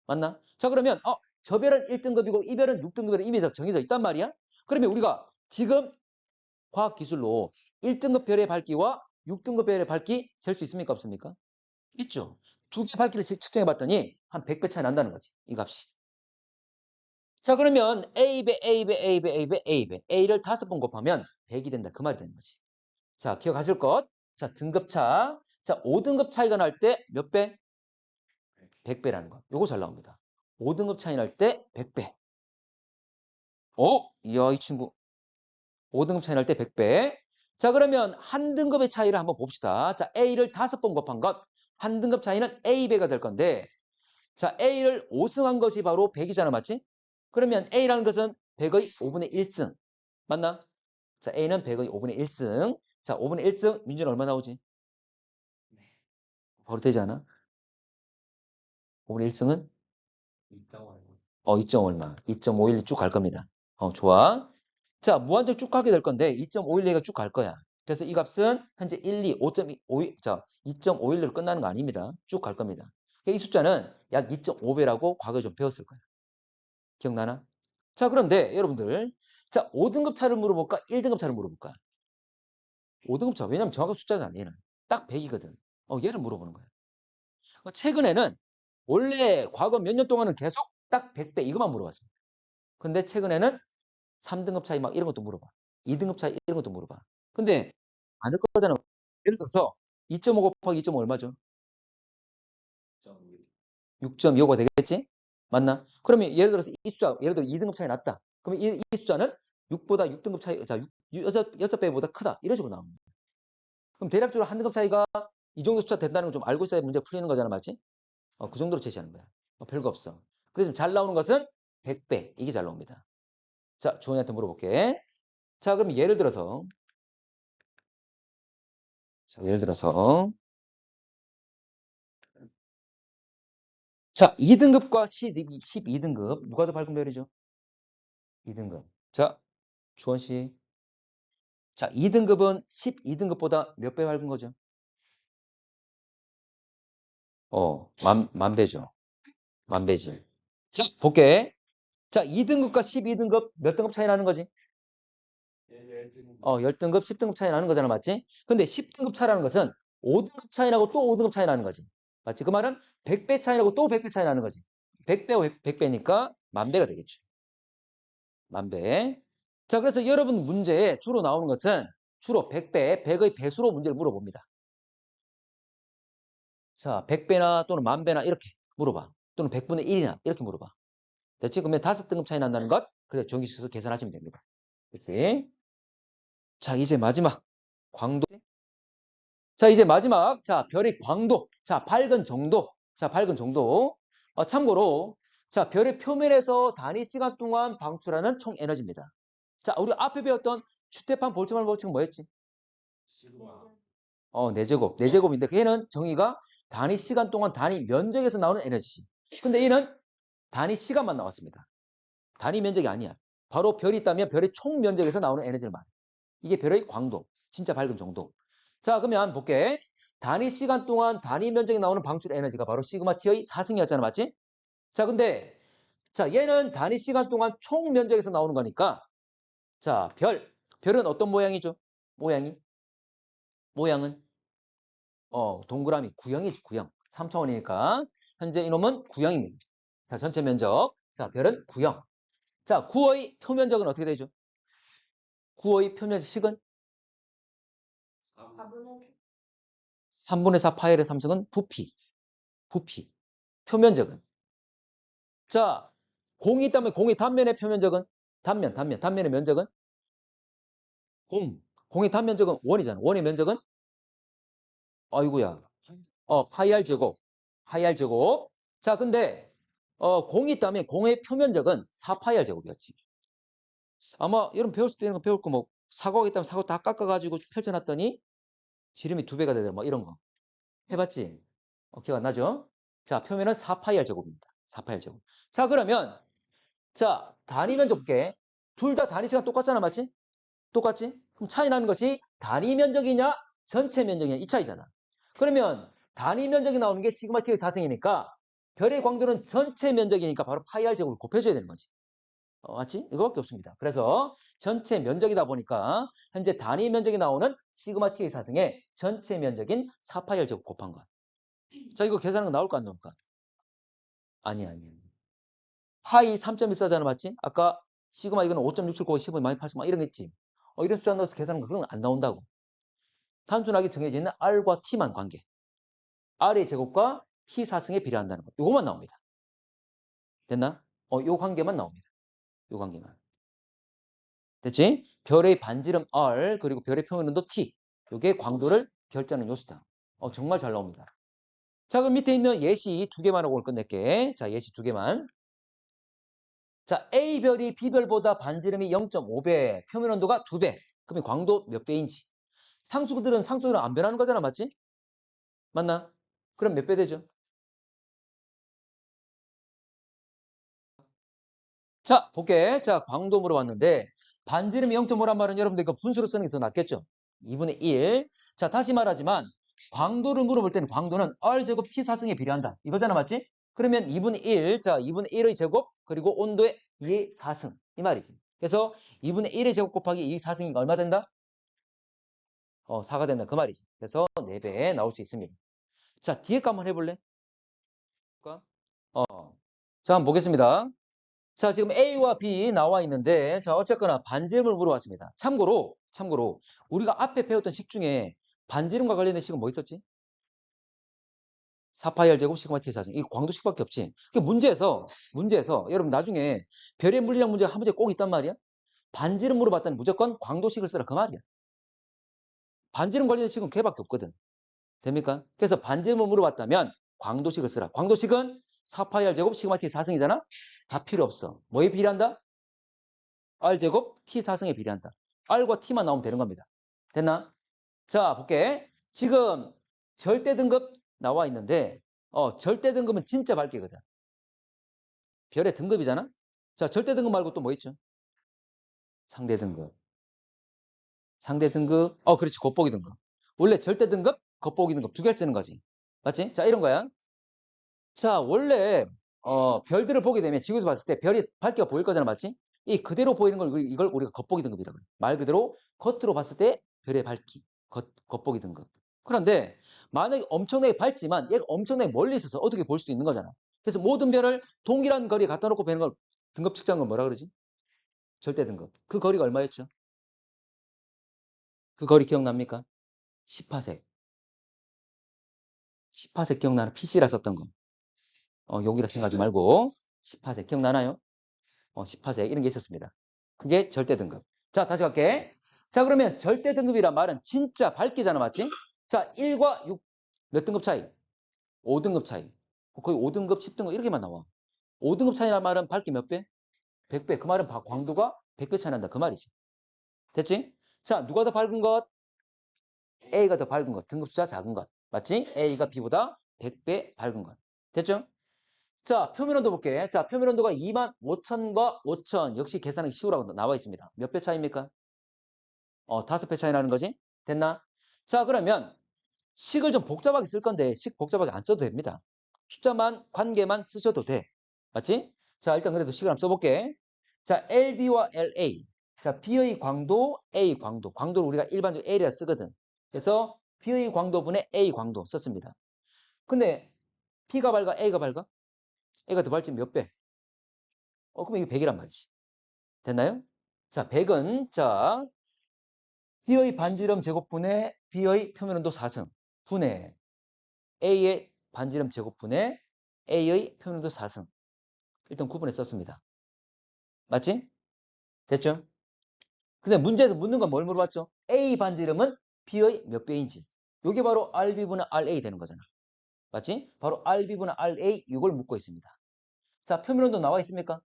맞나? 자, 그러면 저 별은 1등급이고 이 별은 6등급으로 이미 정해져 있단 말이야. 그러면 우리가 지금 과학 기술로 1등급 별의 밝기와 6등급 별의 밝기 잴 수 있습니까? 없습니까? 있죠. 두 개 밝기를 측정해 봤더니 한 100배 차이 난다는 거지. 이 값이. 자, 그러면 A배, A배, A배, A배, A배. A를 5번 곱하면 100이 된다. 그 말이 되는 거지. 자, 기억하실 것. 자, 등급차. 자, 5등급 차이가 날 때 몇 배? 100배라는 거. 요거 잘 나옵니다. 5등급 차이 날 때 100배. 이야, 이 친구. 5등급 차이 날 때 100배. 자, 그러면 한 등급의 차이를 한번 봅시다. 자, A를 5번 곱한 것. 한 등급 차이는 A배가 될 건데, 자, A를 5승한 것이 바로 100이잖아, 맞지? 그러면 A라는 것은 100의 5분의 1승. 맞나? 자, A는 100의 5분의 1승. 자, 5분의 1승, 민준은 얼마 나오지? 바로 되지 않아? 5분의 1승은? 2점 얼마? 2.512 쭉 갈 겁니다. 좋아. 자, 무한정 쭉 가게 될 건데 2.512가 쭉 갈 거야. 그래서 이 값은 현재 1, 2, 5.5, 자, 2.512로 끝나는 거 아닙니다. 쭉 갈 겁니다. 이 숫자는 약 2.5배라고 과거에 좀 배웠을 거야. 기억나나? 자, 그런데 여러분들, 자, 5등급 차를 물어볼까? 1등급 차를 물어볼까? 5등급 차. 왜냐면 정확한 숫자잖아, 얘는. 딱 100이거든. 얘를 물어보는 거야. 최근에는 원래 과거 몇 년 동안은 계속 딱 100배 이것만 물어봤습니다. 근데 최근에는 3등급 차이 막 이런 것도 물어봐. 2등급 차이 이런 것도 물어봐. 근데 안할 거잖아. 예를 들어서 2.5 곱하기 2.5 얼마죠? 6.25가 되겠지? 맞나? 그러면 예를 들어서 이 숫자, 예를 들어 2등급 차이 났다. 그러면 이 숫자는 6보다 6등급 차이, 자, 6배보다 크다. 이런 식으로 나옵니다. 그럼 대략적으로 한 등급 차이가 이 정도 숫자 된다는 걸 좀 알고 있어야 문제 풀리는 거잖아. 맞지? 그 정도로 제시하는 거야. 별거 없어. 그래서 잘 나오는 것은 100배. 이게 잘 나옵니다. 자, 주원이한테 물어볼게. 자, 그럼 예를 들어서 자, 2등급과 12등급 누가 더 밝은 별이죠? 2등급. 자, 주원 씨. 자, 2등급은 12등급보다 몇 배 밝은 거죠? 만 배죠. 만 배지. 자, 볼게. 자, 2등급과 12등급 몇 등급 차이 나는 거지? 10등급, 10등급 차이 나는 거잖아, 맞지? 근데 10등급 차이라는 것은 5등급 차이 나고 또 5등급 차이 나는 거지. 맞지? 그 말은 100배 차이 나고 또 100배 차이 나는 거지. 100배, 100배니까 만 배가 되겠죠. 만 배. 자, 그래서 여러분 문제에 주로 나오는 것은 주로 100배, 100의 배수로 문제를 물어봅니다. 자, 100배나 또는 만 배나 이렇게 물어봐. 또는 100분의 1이나 이렇게 물어봐. 됐지? 그러면 5등급 차이 난다는 것, 그래 정기식에서 계산하시면 됩니다. 이렇게. 자, 이제 마지막 광도. 자, 이제 마지막. 자, 별의 광도. 자, 밝은 정도. 자, 밝은 정도. 참고로 자, 별의 표면에서 단위 시간 동안 방출하는 총 에너지입니다. 자, 우리 앞에 배웠던 슈테판 볼츠만 법칙은 뭐였지? 시그마. 4제곱. 4제곱인데 걔는 정의가 단위 시간 동안 단위 면적에서 나오는 에너지. 근데 얘는 단위 시간만 나왔습니다. 단위 면적이 아니야. 바로 별이 있다면 별의 총 면적에서 나오는 에너지를 말해. 이게 별의 광도. 진짜 밝은 정도. 자, 그러면 볼게. 단위 시간 동안 단위 면적에 나오는 방출 에너지가 바로 시그마 T의 4승이었잖아. 맞지? 자, 근데 자, 얘는 단위 시간 동안 총 면적에서 나오는 거니까 자, 별은 어떤 모양이죠? 모양은 동그라미 구형이지, 구형. 3차원이니까 현재 이놈은 구형입니다. 자, 전체 면적. 자, 별은 구형. 자, 9의 표면적은 어떻게 되죠? 9의 표면식은 3분의 4 파일의 3승은 부피. 표면적은. 자, 공이 있다면 공의 단면의 표면적은 단면의 면적은 공의 단면적은 원이잖아. 원의 면적은 아이고야. 파이 r 제곱. 파이 r 제곱. 자, 근데 공이 있다면 공의 표면적은 4파이 r 제곱이었지. 아마 여러분 배울 수도 있는 거 배울 거 뭐 사과가 있다면 사과 다 깎아가지고 펼쳐놨더니 지름이 2배가 되더라. 뭐 이런 거. 해봤지? 기억 안 나죠? 자, 표면은 4파이 r 제곱입니다. 4파이 r 제곱. 자, 그러면 자, 단위 면적 볼게. 둘 다 단위 시간 똑같잖아. 맞지? 똑같지? 그럼 차이 나는 것이 단위 면적이냐 전체 면적이냐 이 차이잖아. 그러면 단위 면적이 나오는 게 시그마 t의 4승이니까 별의 광도는 전체 면적이니까 바로 파이 r 제곱을 곱해줘야 되는 거지. 맞지? 이거밖에 없습니다. 그래서 전체 면적이다 보니까 현재 단위 면적이 나오는 시그마 t의 4승에 전체 면적인 4파이 r 제곱 곱한 거야. 자, 이거 계산하는 거 나올까 안 나올까? 아니야. 파이 3.14잖아. 맞지? 아까 시그마 이거는 5.67 곱하기 15 마이너스 80 막 이런 거 있지? 이런 숫자 넣어서 계산하는 거 그런 거 안 나온다고. 단순하게 정해져 있는 R과 T만 관계. R의 제곱과 T 4승에 비례한다는 거. 요것만 나옵니다. 됐나? 요 관계만 나옵니다. 요 관계만. 됐지? 별의 반지름 R 그리고 별의 표면온도 T. 요게 광도를 결정하는 요소다. 정말 잘 나옵니다. 자, 그럼 밑에 있는 예시 2개만 하고 오늘 끝낼게. 자, 예시 2개만. 자, A별이 B별보다 반지름이 0.5배, 표면 온도가 2배. 그러면 광도 몇 배인지. 상수들은 상수들은 안 변하는 거잖아. 맞지? 맞나? 그럼 몇 배 되죠? 자, 볼게. 자, 광도 물어봤는데 반지름이 0.5란 말은 여러분들 이거 분수로 쓰는 게 더 낫겠죠? 2분의 1. 자, 다시 말하지만 광도를 물어볼 때는 광도는 R제곱 T4승에 비례한다. 이거잖아. 맞지? 그러면 2분의 1. 자, 2분의 1의 제곱 그리고 온도의 2의 4승. 이 말이지. 그래서 2분의 1의 제곱 곱하기 2의 4승이 얼마 된다? 4가 된다. 그 말이지. 그래서 4배 나올 수 있습니다. 자, 뒤에 거 한번 해볼래? 어. 자, 한번 보겠습니다. 자, 지금 A와 B 나와 있는데, 자, 어쨌거나 반지름을 물어봤습니다. 참고로, 우리가 앞에 배웠던 식 중에 반지름과 관련된 식은 뭐 있었지? 4파이 r 제곱 시그마 t의 4승. 이 광도식밖에 없지. 그 문제에서, 여러분 나중에 별의 물리학 문제가 한 문제 꼭 있단 말이야? 반지름 물어봤다면 무조건 광도식을 쓰라. 그 말이야. 반지름 관련된 식은 걔밖에 없거든. 됩니까? 그래서 반지름을 물어봤다면 광도식을 쓰라. 광도식은 4파이 r 제곱 시그마 t의 4승이잖아? 다 필요 없어. 뭐에 비례한다? R제곱 T4승에 비례한다. R과 T만 나오면 되는 겁니다. 됐나? 자, 볼게. 지금 절대 등급 나와 있는데 절대 등급은 진짜 밝기거든. 별의 등급이잖아? 자, 절대 등급 말고 또 뭐 있죠? 상대 등급. 그렇지. 겉보기 등급. 원래 절대 등급, 겉보기 등급 2개 쓰는 거지. 맞지? 자, 이런 거야. 자, 원래 별들을 보게 되면 지구에서 봤을 때 별이 밝기가 보일 거잖아. 맞지? 이 그대로 보이는 걸 이걸 우리가 겉보기 등급이라고 그래. 말 그대로 겉으로 봤을 때 별의 밝기, 겉보기 등급. 그런데 만약에 엄청나게 밝지만 얘가 엄청나게 멀리 있어서 어떻게 볼 수도 있는 거잖아. 그래서 모든 별을 동일한 거리에 갖다 놓고 보는 걸 등급 측정한 걸 뭐라 그러지? 절대 등급. 그 거리가 얼마였죠? 그 거리 기억납니까? 10파섹. 10파섹 기억나나? PC라 썼던 거. 여기라 생각하지 말고 10파섹 기억나나요? 10파섹 이런 게 있었습니다. 그게 절대 등급. 자, 다시 갈게. 자, 그러면 절대 등급이란 말은 진짜 밝기잖아. 맞지? 자, 1과 6 몇 등급 차이? 5등급 차이. 거의 5등급, 10등급 이렇게만 나와. 5등급 차이란 말은 밝기 몇 배? 100배. 그 말은 광도가 100배 차이 난다. 그 말이지. 됐지? 자, 누가 더 밝은 것? A가 더 밝은 것. 등급수가 작은 것. 맞지? A가 B보다 100배 밝은 것. 됐죠? 자, 표면온도 볼게. 자, 표면온도가 25,000과 5,000. 역시 계산하기 쉬우라고 나와 있습니다. 몇 배 차이입니까? 5배 차이 나는 거지? 됐나? 자, 그러면 식을 좀 복잡하게 쓸 건데 식 복잡하게 안 써도 됩니다. 숫자만, 관계만 쓰셔도 돼. 맞지? 자, 일단 그래도 식을 한번 써볼게. 자, LB와 LA. 자, B의 광도, A 광도. 광도를 우리가 일반적으로 L이라 쓰거든. 그래서 B의 광도분의 A 광도 썼습니다. 근데 B가 밝아, A가 밝아? A가 더 밝지 몇 배? 그럼 이게 100이란 말이지. 됐나요? 자, 100은, 자, B의 반지름 제곱분의 B의 표면온도 4승. 분의 A의 반지름 제곱분의 A의 표면온도 4승. 일단 구분해 썼습니다. 맞지? 됐죠? 근데 문제에서 묻는 건 뭘 물어봤죠? A 반지름은 B의 몇 배인지. 이게 바로 RB분의 RA 되는 거잖아. 맞지? 바로 RB분의 RA 이걸 묻고 있습니다. 자, 표면온도 나와 있습니까?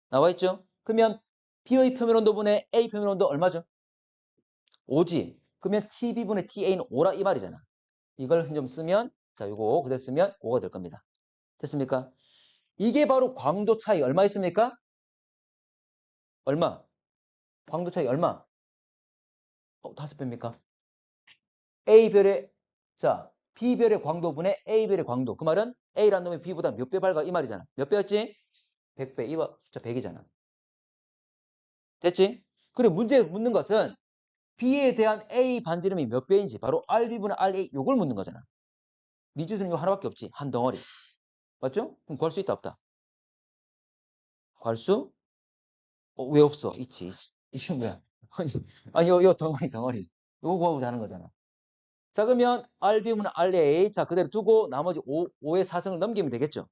나와 있죠? 그러면 B의 표면온도분의 A 표면온도 얼마죠? 5지. 그러면 TB분의 TA는 5라 이 말이잖아. 이걸 좀 쓰면 자, 이거 그대로 쓰면 5가 될 겁니다. 됐습니까? 이게 바로 광도 차이 얼마 있습니까? 얼마? 광도 차이 얼마? 5배입니까? A별의 자, B별의 광도분의 A별의 광도. 그 말은 A라는 놈이 B보다 몇 배 밝아 이 말이잖아. 몇 배였지? 100배. 이거 숫자 100이잖아. 됐지? 그리고 문제 묻는 것은 B에 대한 A 반지름이 몇 배인지 바로 RB분의 RA 요걸 묻는 거잖아. 미주수는 이거 하나밖에 없지. 한 덩어리. 맞죠? 그럼 구할 수 있다 없다? 구할 수? 왜 없어? 있지. 이게 뭐야? 아니, 요 덩어리. 요거 구하고자 하는 거잖아. 자, 그러면 RB분의 RA. 자, 그대로 두고 나머지 5의 4승을 넘기면 되겠죠?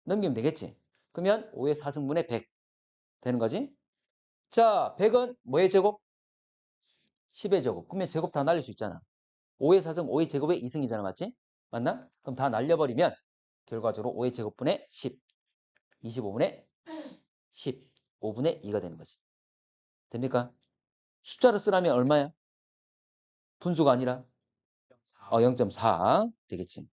넘기면 되겠지? 그러면 5의 4승분의 100 되는 거지? 자, 100은 뭐의 제곱? 10의 제곱. 그러면 제곱 다 날릴 수 있잖아. 5의 4승 5의 제곱의 2승이잖아. 맞지? 맞나? 그럼 다 날려버리면 결과적으로 5의 제곱분의 10, 25분의 10, 5분의 2가 되는 거지. 됩니까? 숫자로 쓰라면 얼마야? 분수가 아니라 0.4 되겠지.